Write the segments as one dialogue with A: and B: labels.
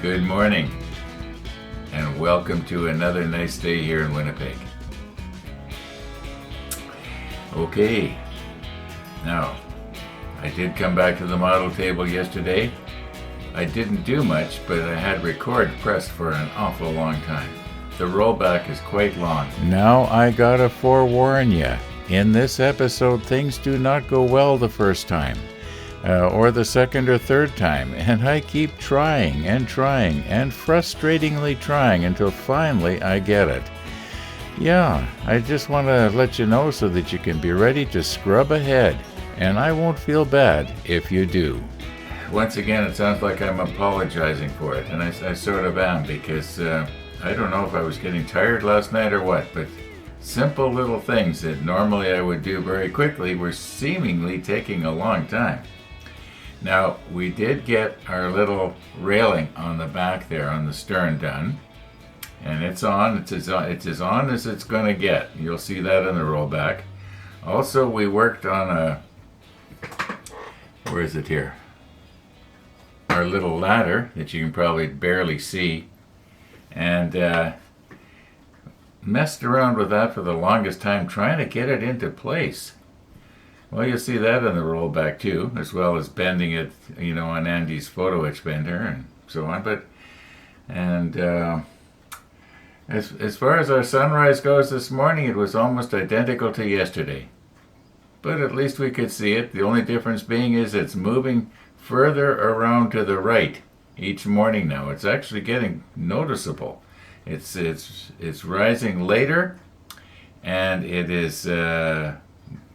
A: Good morning, and welcome to another nice day here in Winnipeg. Okay, now, I did come back to the model table yesterday. I didn't do much, but I had record pressed for an awful long time. The rollback is quite long. Now I gotta forewarn ya. In this episode, things do not go well the first time. Or the second or third time, and I keep trying and frustratingly trying until finally I get it. Yeah, I just want to let you know so that you can be ready to scrub ahead, and I won't feel bad if you do. Once again, it sounds like I'm apologizing for it, and I sort of am, because I don't know if I was getting tired last night or what, but simple little things that normally I would do very quickly were seemingly taking a long time. Now, we did get our little railing on the back there on the stern done, and it's on. It's as on as it's going to get. You'll see that in the rollback. Also, we worked on where is it here? Our little ladder that you can probably barely see, and messed around with that for the longest time trying to get it into place. Well, you'll see that in the rollback too, as well as bending it, on Andy's photo etch bender and so on. But as far as our sunrise goes this morning, it was almost identical to yesterday. But at least we could see it. The only difference being is it's moving further around to the right each morning now. It's actually getting noticeable. It's rising later, and it is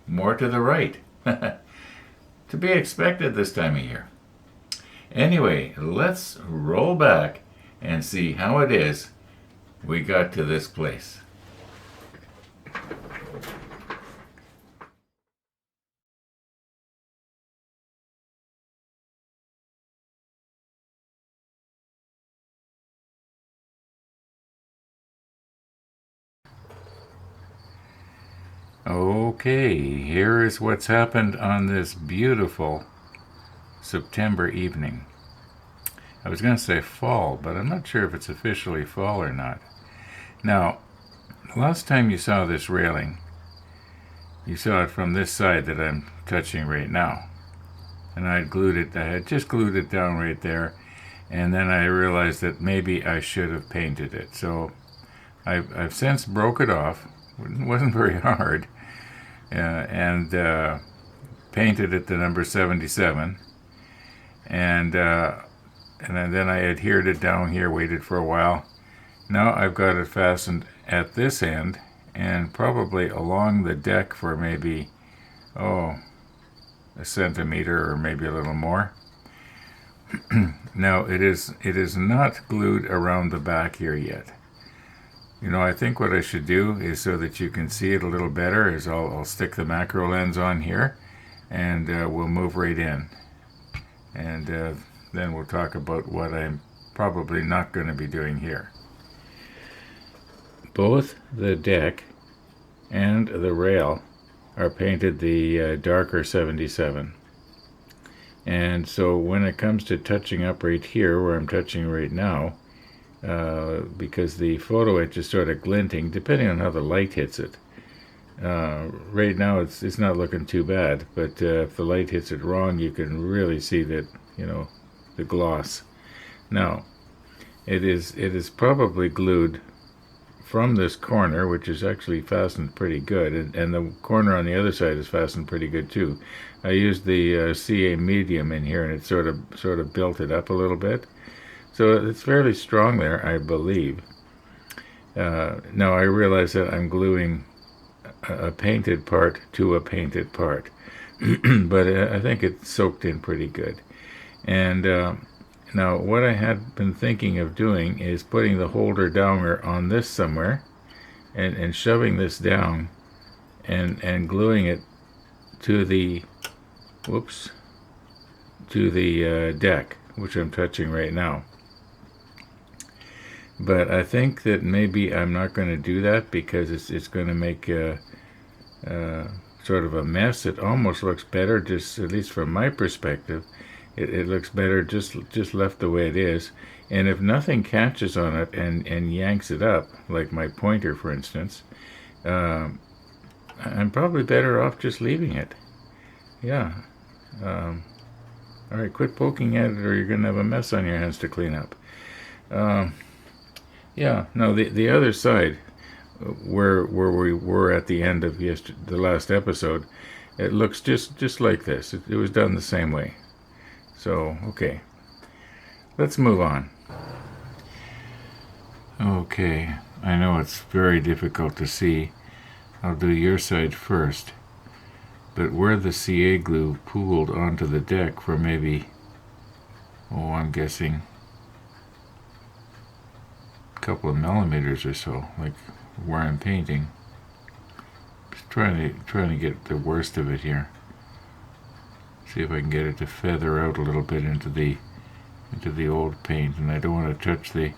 A: more to the right. To be expected this time of year. Anyway, let's roll back and see how it is we got to this place. Okay, here is what's happened on this beautiful September evening. I was going to say fall, but I'm not sure if it's officially fall or not. Now, last time you saw this railing, you saw it from this side that I'm touching right now. And I had just glued it down right there, and then I realized that maybe I should have painted it. So I've since broke it off. It wasn't very hard, and painted it to number 77, and then I adhered it down here, waited for a while. Now I've got it fastened at this end and probably along the deck for maybe a centimeter or maybe a little more. Now it is not glued around the back here yet. I think what I should do is, so that you can see it a little better, is I'll stick the macro lens on here, and we'll move right in. And then we'll talk about what I'm probably not going to be doing here. Both the deck and the rail are painted the darker 77. And so when it comes to touching up right here, where I'm touching right now, because the photo etch is sort of glinting, depending on how the light hits it. Right now it's not looking too bad, but if the light hits it wrong, you can really see that, the gloss. Now, it is probably glued from this corner, which is actually fastened pretty good, and the corner on the other side is fastened pretty good too. I used the CA medium in here, and it sort of built it up a little bit. So it's fairly strong there, I believe. Now I realize that I'm gluing a painted part to a painted part, but I think it's soaked in pretty good. And now what I had been thinking of doing is putting the holder downer on this somewhere, and shoving this down, and gluing it to the deck, which I'm touching right now. But I think that maybe I'm not going to do that, because it's going to make sort of a mess. It almost looks better, just at least from my perspective, It looks better just left the way it is. And if nothing catches on it and yanks it up, like my pointer, for instance, I'm probably better off just leaving it. Yeah. All right, quit poking at it, or you're going to have a mess on your hands to clean up. Yeah, no, the other side, where we were at the end of the last episode, it looks just like this. It was done the same way. So, okay. Let's move on. Okay, I know it's very difficult to see. I'll do your side first. But where the CA glue pooled onto the deck for maybe, I'm guessing a couple of millimeters or so, like where I'm painting. Just trying to get the worst of it here. See if I can get it to feather out a little bit into the old paint, and I don't want to touch the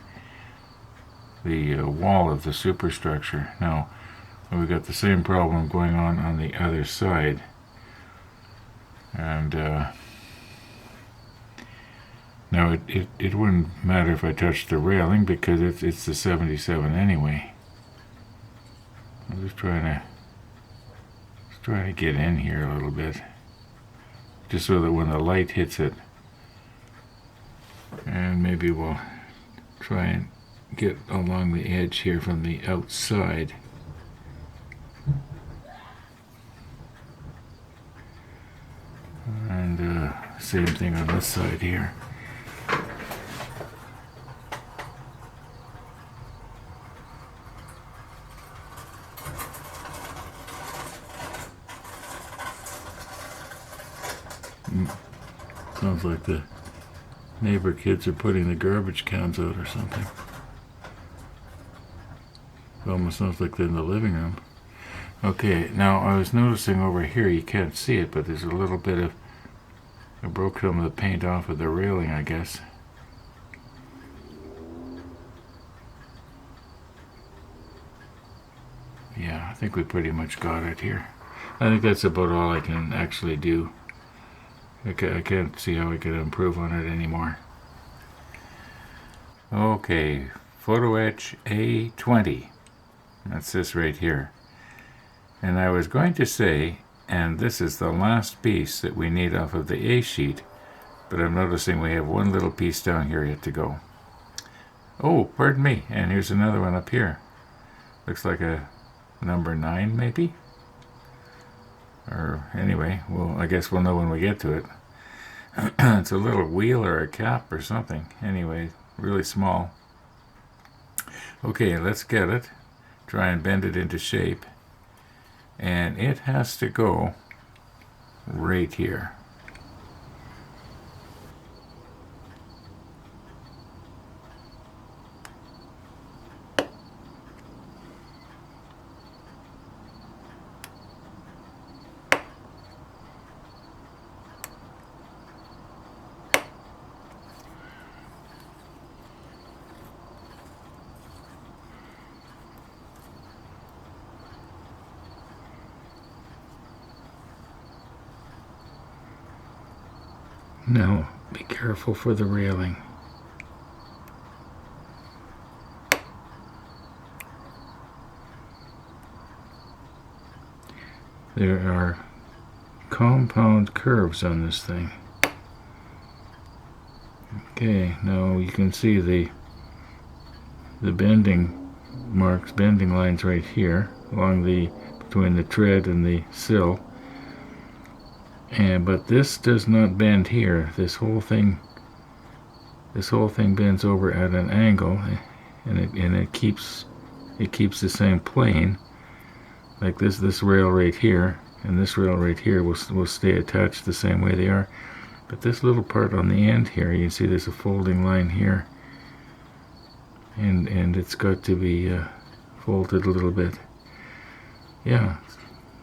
A: wall of the superstructure. Now, we've got the same problem going on the other side, and now it wouldn't matter if I touched the railing because it's the 77 anyway. I'm just trying to get in here a little bit, just so that when the light hits it, and maybe we'll try and get along the edge here from the outside. And same thing on this side here. Sounds like the neighbor kids are putting the garbage cans out or something. It almost sounds like they're in the living room. Okay, now I was noticing over here, you can't see it, but there's a little bit of, I broke some of the paint off of the railing, I guess. Yeah, I think we pretty much got it here. I think that's about all I can actually do. Okay, I can't see how I could improve on it anymore. Okay, Photo Etch A20. That's this right here. And I was going to say, and this is the last piece that we need off of the A sheet, but I'm noticing we have one little piece down here yet to go. Oh, pardon me, and here's another one up here. Looks like a number 9 maybe? Or anyway, well, I guess we'll know when we get to it. It's a little wheel or a cap or something. Anyway, really small. Okay, let's get it. Try and bend it into shape. And it has to go right here. Now, be careful for the railing. There are compound curves on this thing. Okay, now you can see the bending marks, bending lines right here along between the tread and the sill. But this does not bend here. This whole thing bends over at an angle, and it keeps the same plane. Like this rail right here and this rail right here will stay attached the same way they are. But this little part on the end here, you can see there's a folding line here, and it's got to be folded a little bit. Yeah,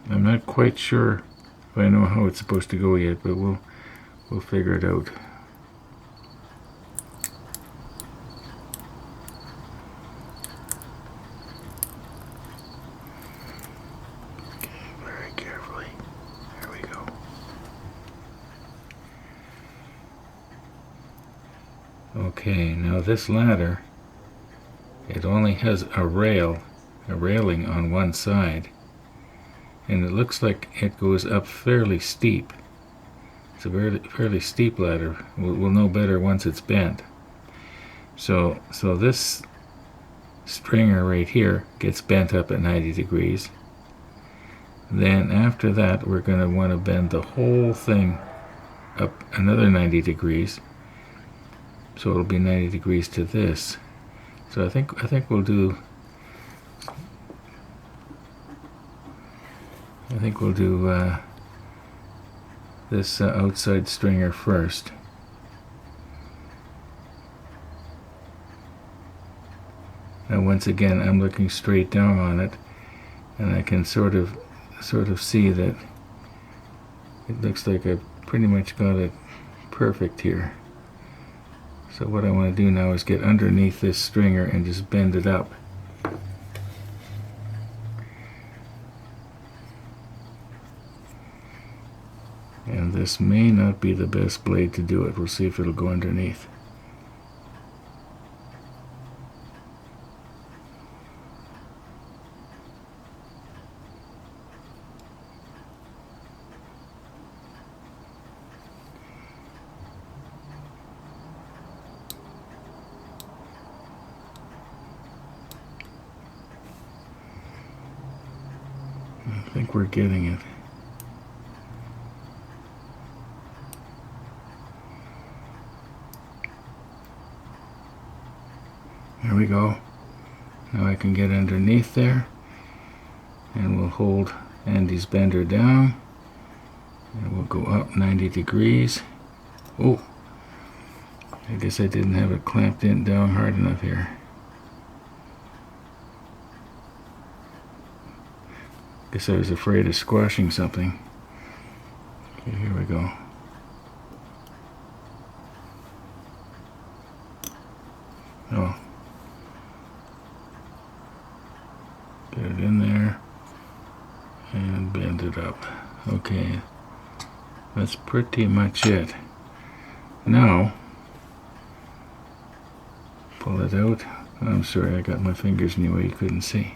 A: I'm not quite sure if I know how it's supposed to go yet, but we'll figure it out. Okay, very carefully. There we go. Okay, now this ladder, it only has a railing on one side, and it looks like it goes up fairly steep. It's a fairly steep ladder. We'll know better once it's bent. So this stringer right here gets bent up at 90 degrees. Then after that, we're going to want to bend the whole thing up another 90 degrees. So it'll be 90 degrees to this. So I think we'll do this outside stringer first. Now once again, I'm looking straight down on it, and I can sort of see that it looks like I've pretty much got it perfect here. So what I want to do now is get underneath this stringer and just bend it up. And this may not be the best blade to do it. We'll see if it'll go underneath. I think we're getting it. There we go. Now I can get underneath there, and we'll hold Andy's bender down, and we'll go up 90 degrees. Oh, I guess I didn't have it clamped in down hard enough here. Guess I was afraid of squashing something. Okay, here we go. Oh. Get it in there and bend it up. Okay, that's pretty much it. Now, pull it out. I'm sorry, I got my fingers in the way you couldn't see.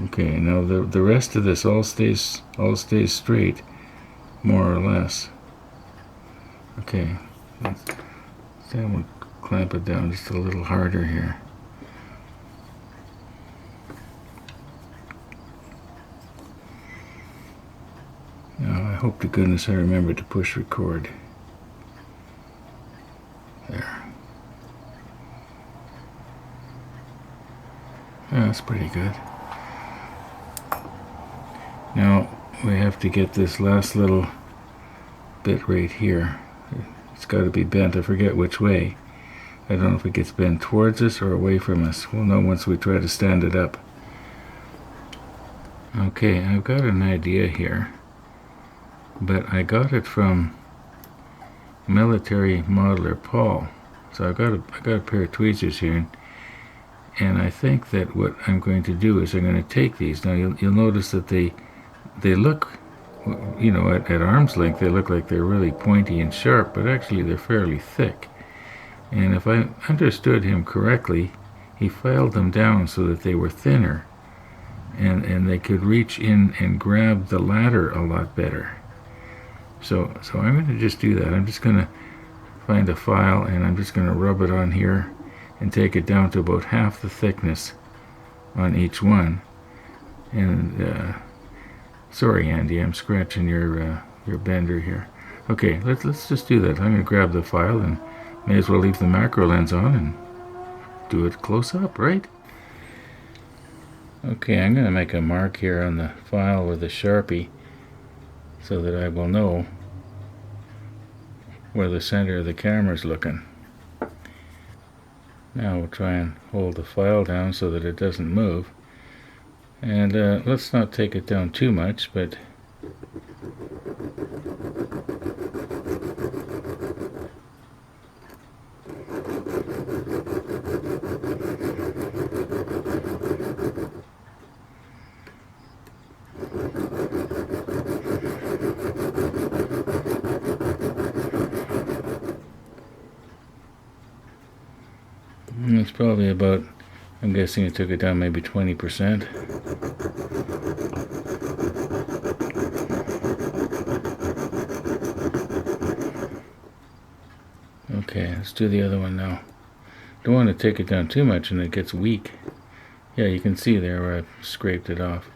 A: Okay, now the rest of this all stays straight, more or less. Okay, then we'll clamp it down just a little harder here. Now I hope to goodness I remember to push record. There. Yeah, that's pretty good. Now we have to get this last little bit right here. It's got to be bent. I forget which way. I don't know if it gets bent towards us or away from us. We'll know once we try to stand it up. Okay, I've got an idea here, but I got it from military modeler Paul. So I got a pair of tweezers here, and I think that what I'm going to do is I'm going to take these. Now you'll notice that they look, you know, at arm's length, they look like they're really pointy and sharp, but actually they're fairly thick. And if I understood him correctly, he filed them down so that they were thinner, and they could reach in and grab the ladder a lot better. So I'm going to just do that. I'm just going to find a file, and I'm just going to rub it on here and take it down to about half the thickness on each one. And sorry, Andy, I'm scratching your bender here. Okay, let's just do that. I'm going to grab the file, and may as well leave the macro lens on and do it close up, right? Okay, I'm going to make a mark here on the file with a Sharpie so that I will know where the center of the camera is looking. Now we'll try and hold the file down so that it doesn't move. And let's not take it down too much, but probably about, I'm guessing it took it down maybe 20%. Okay, let's do the other one now. Don't want to take it down too much and it gets weak. Yeah, you can see there where I've scraped it off.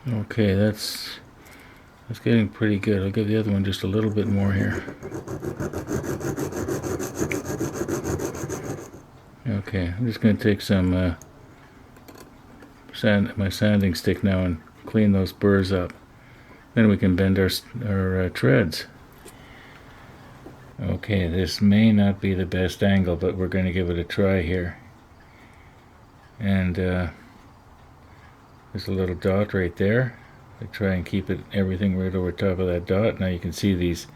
A: Okay, that's getting pretty good. I'll give the other one just a little bit more here. Okay, I'm just going to take some my sanding stick now and clean those burrs up. Then we can bend our treads. Okay, this may not be the best angle, but we're going to give it a try here. And there's a little dot right there. I try and keep everything right over top of that dot. Now you can see these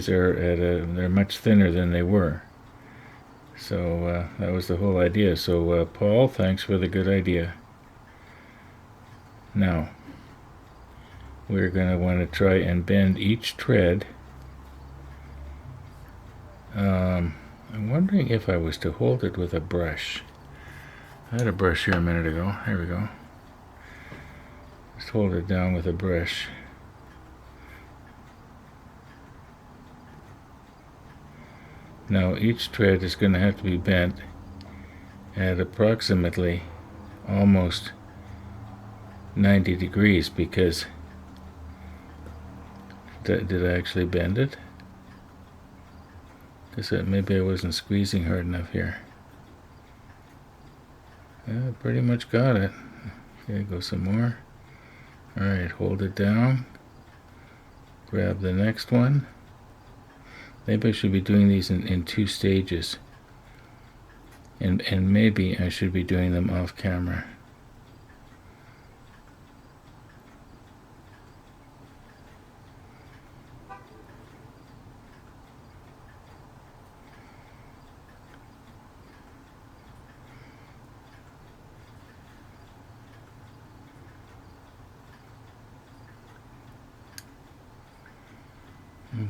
A: are they're much thinner than they were. So that was the whole idea. So Paul, thanks for the good idea. Now we're going to want to try and bend each tread. I'm wondering if I was to hold it with a brush. I had a brush here a minute ago. Here we go. Just hold it down with a brush. Now each tread is going to have to be bent at approximately almost 90 degrees because did I actually bend it? Because maybe I wasn't squeezing hard enough here. Yeah, I pretty much got it. Okay, go some more. Alright, hold it down. Grab the next one. Maybe I should be doing these in 2 stages. And maybe I should be doing them off camera.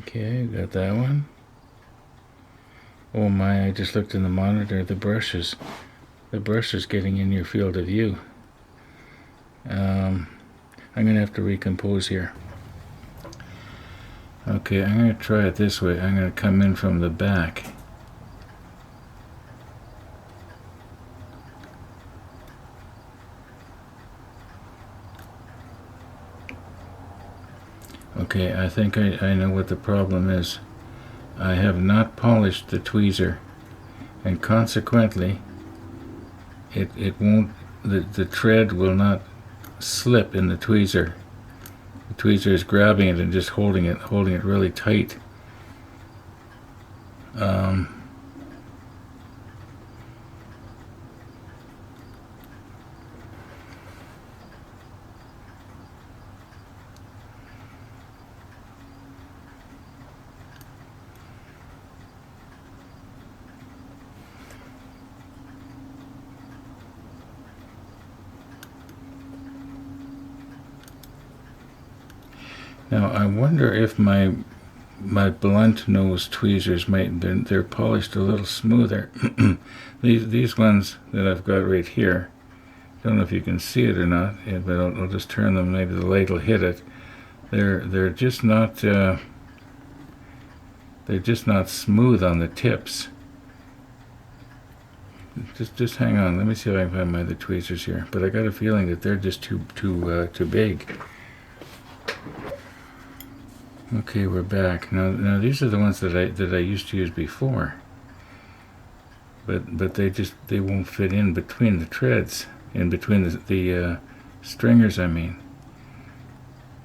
A: Okay, got that one. Oh my, I just looked in the monitor, the brush is getting in your field of view. I'm going to have to recompose here. Okay, I'm going to try it this way. I'm going to come in from the back. Okay, I think I know what the problem is. I have not polished the tweezer, and consequently it won't, the tread will not slip in the tweezer. The tweezer is grabbing it and just holding it really tight. Now I wonder if my blunt nose tweezers they're polished a little smoother. These ones that I've got right here, don't know if you can see it or not, but I'll just turn them. Maybe the light will hit it. They're just not smooth on the tips. Just hang on. Let me see if I can find my other tweezers here. But I got a feeling that they're just too big. Okay, we're back. Now these are the ones that I used to use before. But they won't fit in between the treads, in between the stringers, I mean.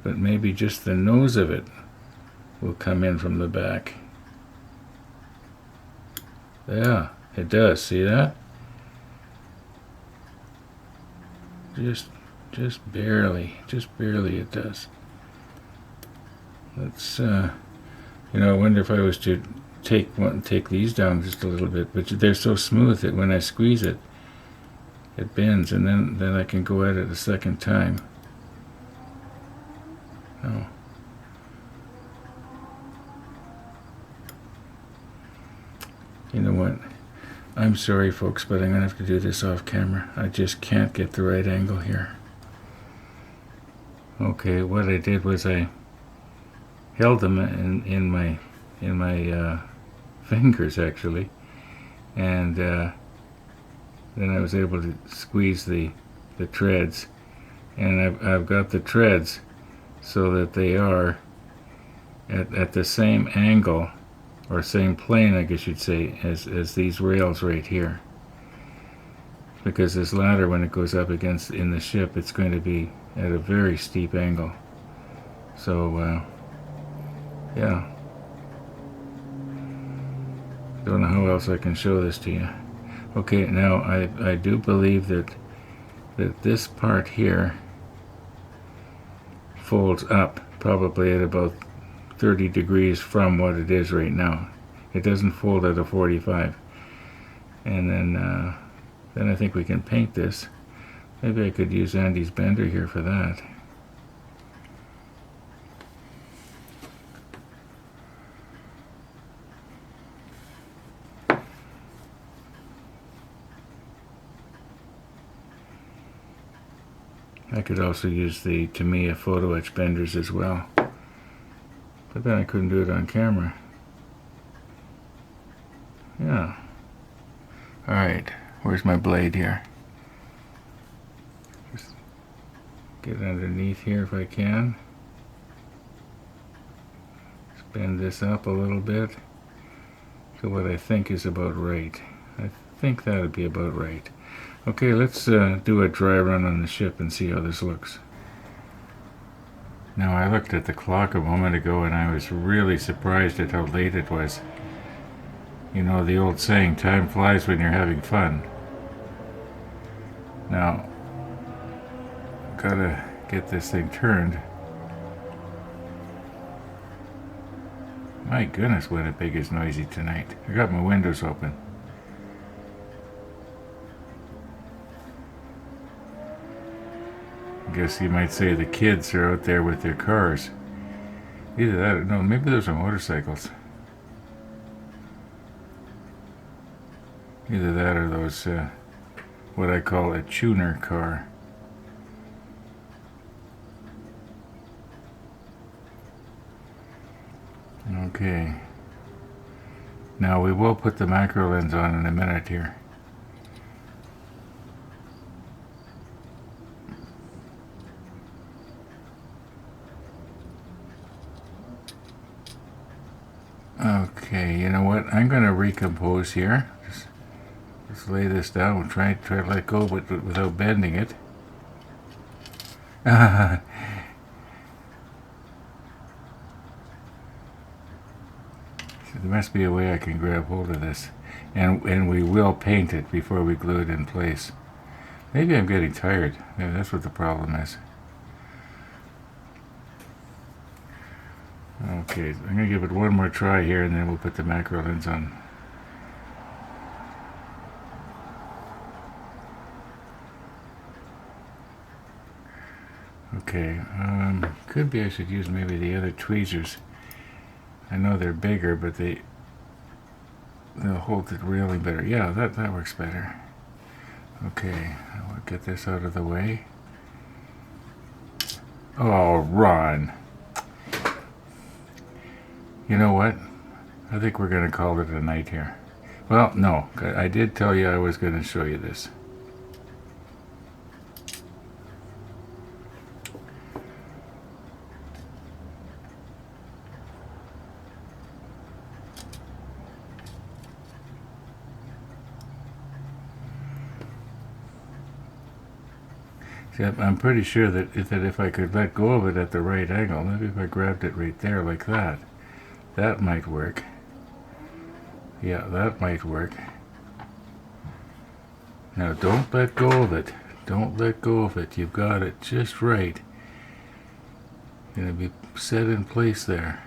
A: But maybe just the nose of it will come in from the back. Yeah, it does. See that? Just barely it does. Let's, I wonder if I was to take these down just a little bit, but they're so smooth that when I squeeze it, it bends, and then I can go at it a second time. Oh. You know what? I'm sorry, folks, but I'm going to have to do this off camera. I just can't get the right angle here. Okay, what I did was I held them in my fingers, actually, and then I was able to squeeze the treads, and I've got the treads so that they are at the same angle, or same plane, I guess you'd say, as these rails right here. Because this ladder, when it goes up against in the ship, it's going to be at a very steep angle. So, yeah. Don't know how else I can show this to you. Okay, now I do believe that this part here folds up probably at about 30 degrees from what it is right now. It doesn't fold at a 45. And then I think we can paint this. Maybe I could use Andy's bender here for that. I could also use the Tamiya photo etch benders as well. But then I couldn't do it on camera. Yeah. Alright, where's my blade here? Just get underneath here if I can. Just bend this up a little bit to what I think is about right. I think that would be about right. Okay, let's do a dry run on the ship and see how this looks. Now, I looked at the clock a moment ago and I was really surprised at how late it was. You know the old saying, time flies when you're having fun. Now, gotta get this thing turned. My goodness, Winnipeg is noisy tonight. I got my windows open. I guess you might say the kids are out there with their cars. Either that or no, maybe those are motorcycles. Either that or those, what I call a tuner car. Okay. Now we will put the macro lens on in a minute here. Okay, you know what? I'm going to recompose here. Just lay this down and try to let go without bending it. There must be a way I can grab hold of this. And we will paint it before we glue it in place. Maybe I'm getting tired. Maybe that's what the problem is. Okay, I'm going to give it one more try here and then we'll put the macro lens on. Okay, could be I should use maybe the other tweezers. I know they're bigger, but they'll hold the railing better. Yeah, that works better. Okay, I'll get this out of the way. Oh, Ron. You know what? I think we're going to call it a night here. Well, no, I did tell you I was going to show you this. See, I'm pretty sure that if I could let go of it at the right angle, maybe if I grabbed it right there like that, that might work. Yeah, that might work. Now don't let go of it. Don't let go of it. You've got it just right. Gonna be set in place there.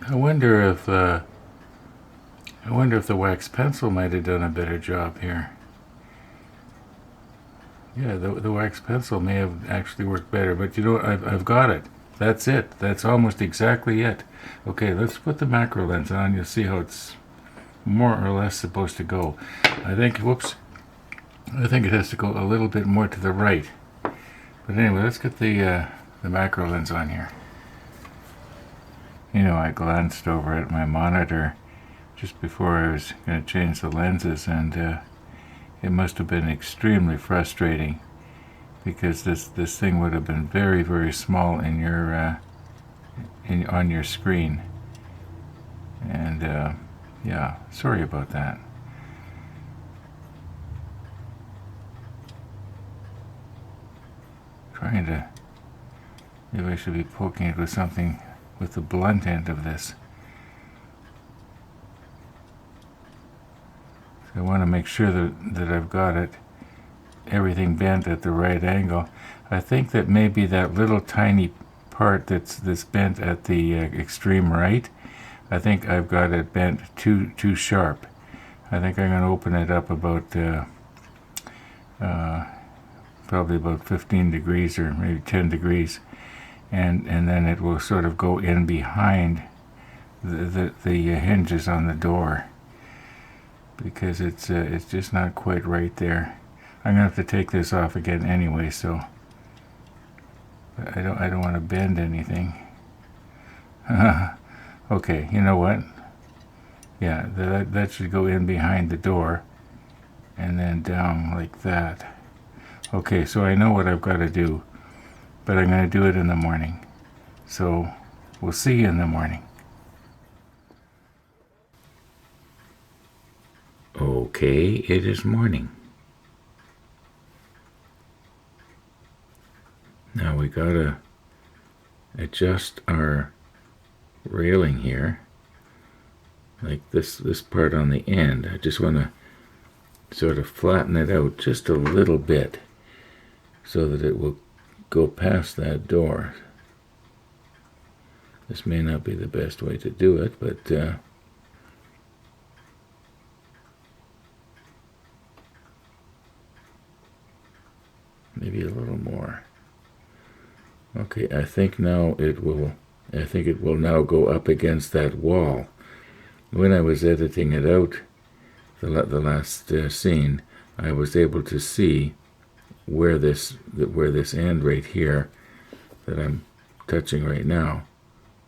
A: I wonder if the wax pencil might have done a better job here. Yeah, the wax pencil may have actually worked better, but you know what? I've got it. That's it. That's almost exactly it. Okay, let's put the macro lens on. You'll see how it's more or less supposed to go. I think it has to go a little bit more to the right. But anyway, let's get the macro lens on here. You know, I glanced over at my monitor just before I was going to change the lenses, and it must have been extremely frustrating, because this thing would have been very, very small in your on your screen. And yeah, sorry about that. Maybe I should be poking it with something with the blunt end of this. So I want to make sure that I've got everything bent at the right angle. I think that maybe that little tiny part that's bent at the extreme right, I think I've got it bent too sharp. I think I'm going to open it up about probably about 15 degrees or maybe 10 degrees, and then it will sort of go in behind the hinges on the door, because it's just not quite right there. I'm gonna have to take this off again anyway, so I don't want to bend anything. Okay, you know what? Yeah, that should go in behind the door and then down like that. Okay, so I know what I've got to do, but I'm going to do it in the morning. So we'll see you in the morning. Okay, it is morning. Now we got to adjust our railing here, like this part on the end. I just want to sort of flatten it out just a little bit so that it will go past that door. This may not be the best way to do it, but maybe a little more. Okay, I think it will now go up against that wall. When I was editing it out, the last scene, I was able to see where this end right here that I'm touching right now,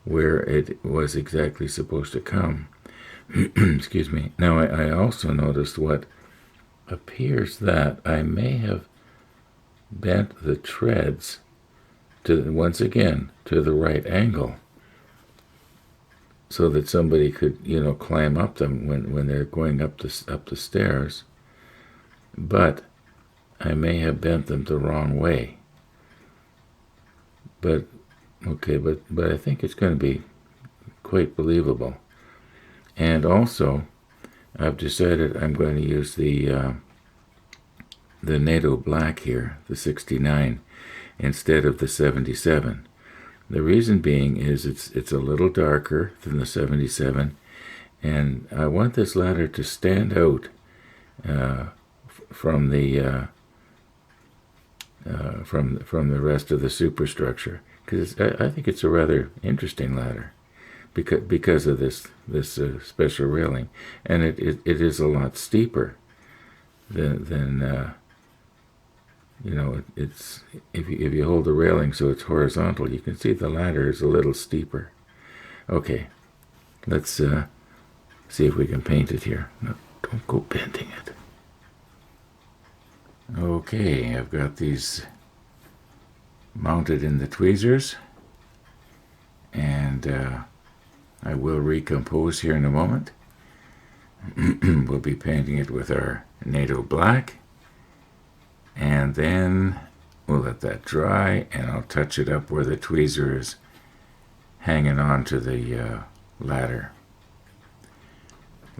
A: where it was exactly supposed to come. Excuse me. Now I also noticed what appears that I may have bent the treads once again to the right angle, so that somebody could, climb up them when they're going up the stairs. But I may have bent them the wrong way. But okay, but I think it's going to be quite believable. And also, I've decided I'm going to use the NATO black here, the 69, instead of the 77. The reason being is it's a little darker than the 77, and I want this ladder to stand out from the rest of the superstructure, because I think it's a rather interesting ladder because of this special railing, and it is a lot steeper than it's if you hold the railing so it's horizontal, you can see the ladder is a little steeper. Okay, let's see if we can paint it here. No, don't go bending it. Okay, I've got these mounted in the tweezers, and I will recompose here in a moment. We'll be painting it with our NATO black, and then we'll let that dry, and I'll touch it up where the tweezer is hanging on to the ladder.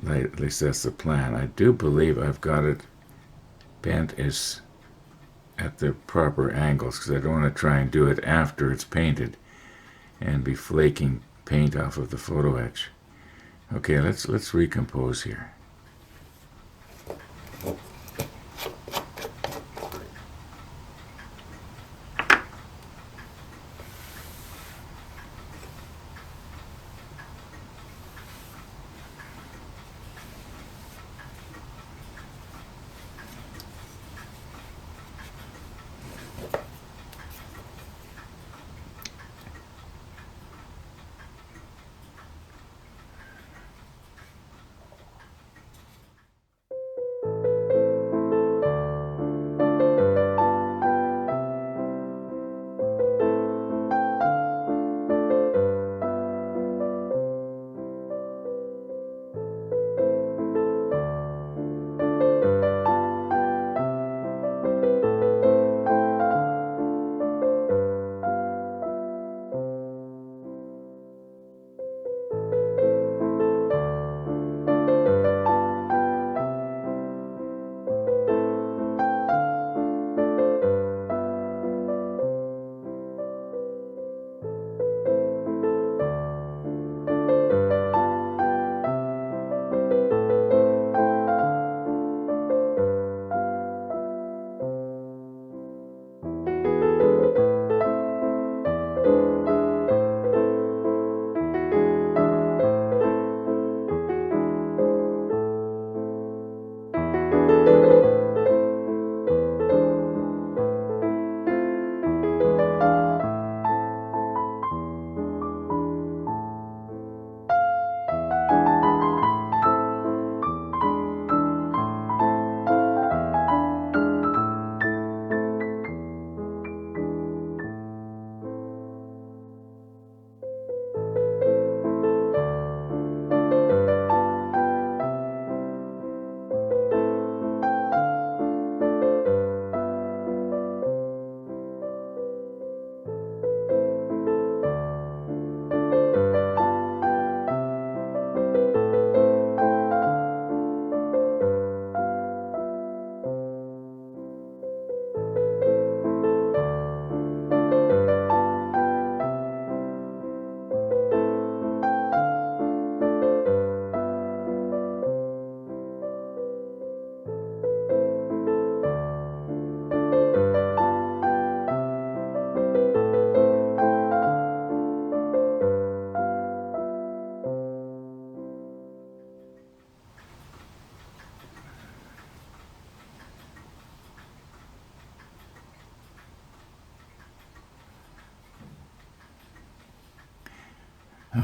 A: At least that's the plan. I do believe I've got it bent is at the proper angles, because I don't want to try and do it after it's painted and be flaking paint off of the photo etch. Okay, let's recompose here.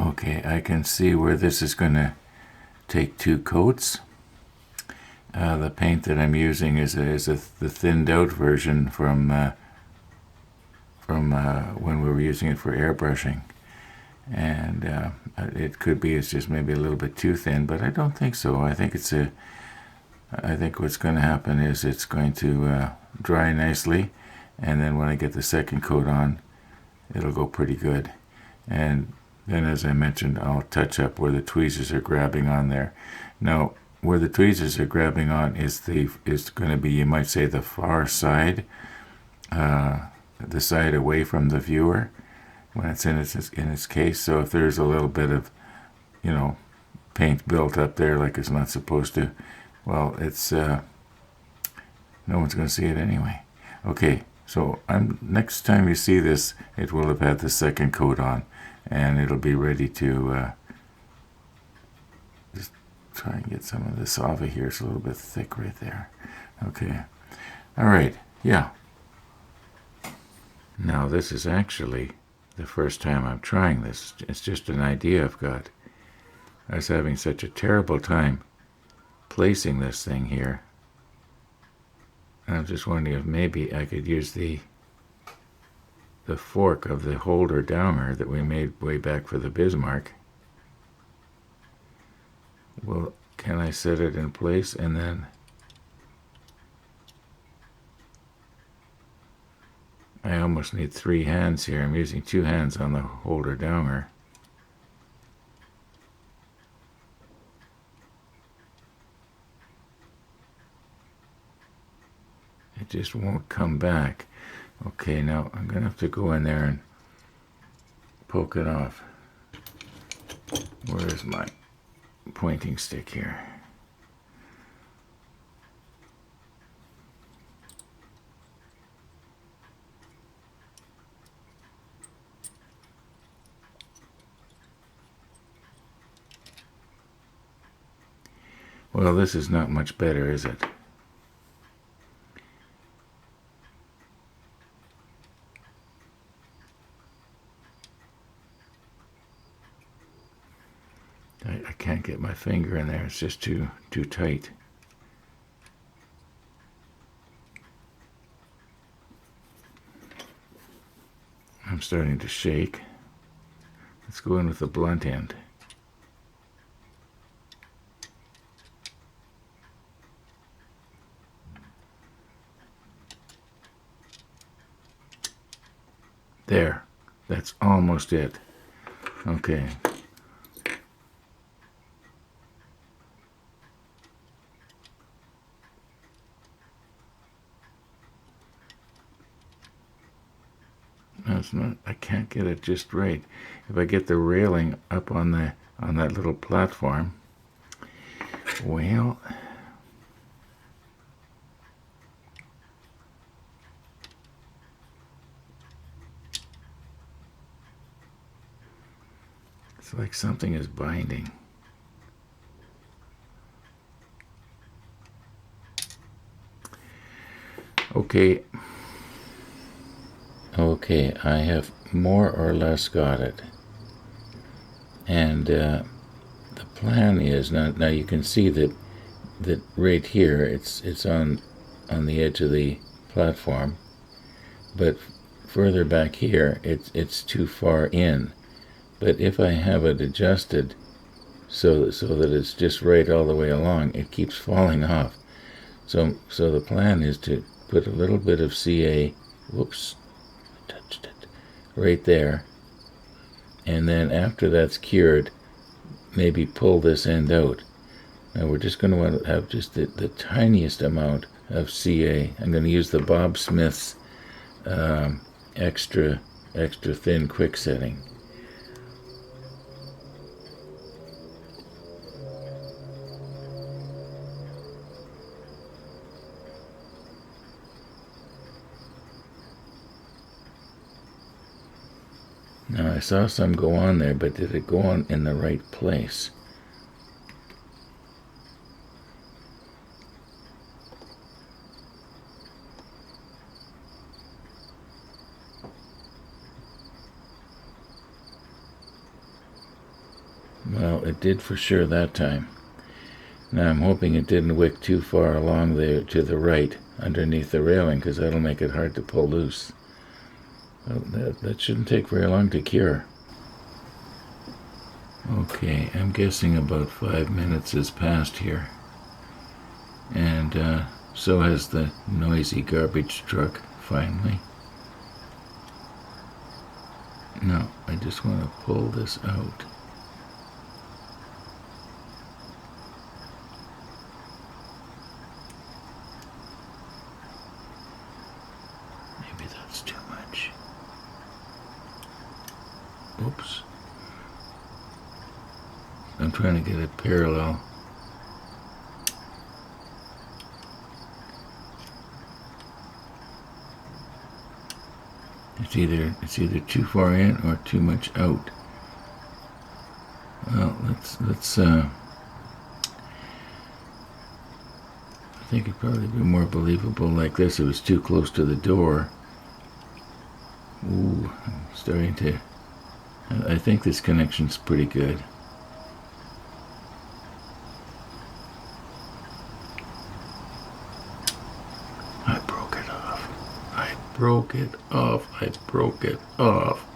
A: Okay, I can see where this is going to take 2 coats. The paint that I'm using is the thinned out version from when we were using it for airbrushing. And it could be it's just maybe a little bit too thin, but I don't think so. I think what's going to happen is it's going to dry nicely, and then when I get the second coat on, it'll go pretty good. And then, as I mentioned, I'll touch up where the tweezers are grabbing on there. Now, where the tweezers are grabbing on is going to be, you might say, the far side, the side away from the viewer when it's in its case. So if there's a little bit of, paint built up there like it's not supposed to, well, it's no one's going to see it anyway. Okay, so next time you see this, it will have had the second coat on, and it'll be ready to just try and get some of this off of here. It's a little bit thick right there. Okay, all right, yeah. Now this is actually the first time I'm trying this. It's just an idea I've got. I was having such a terrible time placing this thing here. And I'm just wondering if maybe I could use the fork of the holder downer that we made way back for the Bismarck. Well, can I set it in place and then I almost need 3 hands here. I'm using 2 hands on the holder downer. It just won't come back. Okay, now I'm going to have to go in there and poke it off. Where is my pointing stick here? Well, this is not much better, is it? I can't get my finger in there. It's just too tight. I'm starting to shake. Let's go in with the blunt end. There. That's almost it. Okay. No, it's not. I can't get it just right. If I get the railing up on that little platform, well, it's like something is binding. Okay, I have more or less got it. And the plan is, now you can see that right here, it's on the edge of the platform, but further back here, it's too far in. But if I have it adjusted so that it's just right all the way along, it keeps falling off. So the plan is to put a little bit of CA, whoops, touched it, right there. And then after that's cured, maybe pull this end out. Now we're just going to want to have just the tiniest amount of CA. I'm going to use the Bob Smith's extra thin quick setting. Now I saw some go on there, but did it go on in the right place? Well, it did for sure that time. Now I'm hoping it didn't wick too far along there to the right underneath the railing, because that'll make it hard to pull loose. That shouldn't take very long to cure. Okay, I'm guessing about 5 minutes has passed here. And so has the noisy garbage truck, finally. No, I just want to pull this out. Maybe that's too much. Oops. I'm trying to get it parallel. It's either too far in or too much out. Well, let's I think it'd probably be more believable like this. It was too close to the door. Ooh, I'm starting to. I think this connection's pretty good. I broke it off. I broke it off.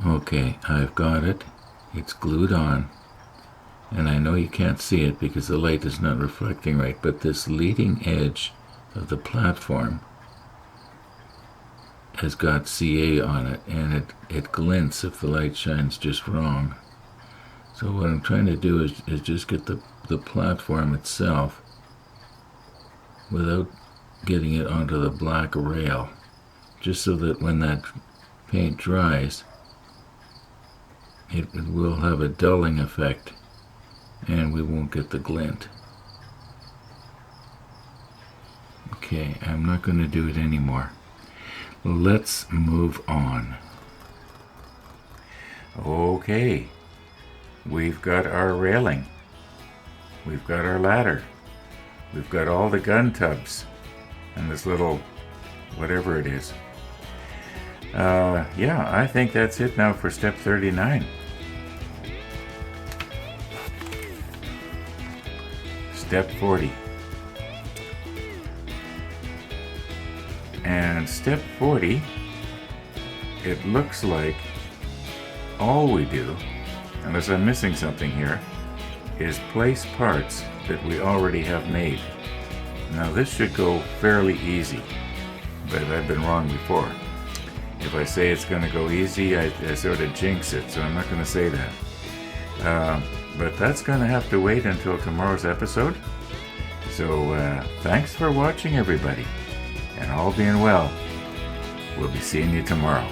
A: Okay, I've got it. It's glued on. And I know you can't see it because the light is not reflecting right, but this leading edge of the platform has got CA on it, and it glints if the light shines just wrong. So what I'm trying to do is just get the platform itself without getting it onto the black rail, just so that when that paint dries, it will have a dulling effect and we won't get the glint. Okay, I'm not going to do it anymore. Let's move on. Okay, we've got our railing. We've got our ladder. We've got all the gun tubs and this little whatever it is. Yeah, I think that's it now for step 39. Step 40. And step 40, it looks like all we do, unless I'm missing something here, is place parts that we already have made. Now this should go fairly easy, but I've been wrong before. If I say it's going to go easy, I sort of jinx it, so I'm not going to say that. But that's going to have to wait until tomorrow's episode. So thanks for watching, everybody. And all being well, we'll be seeing you tomorrow.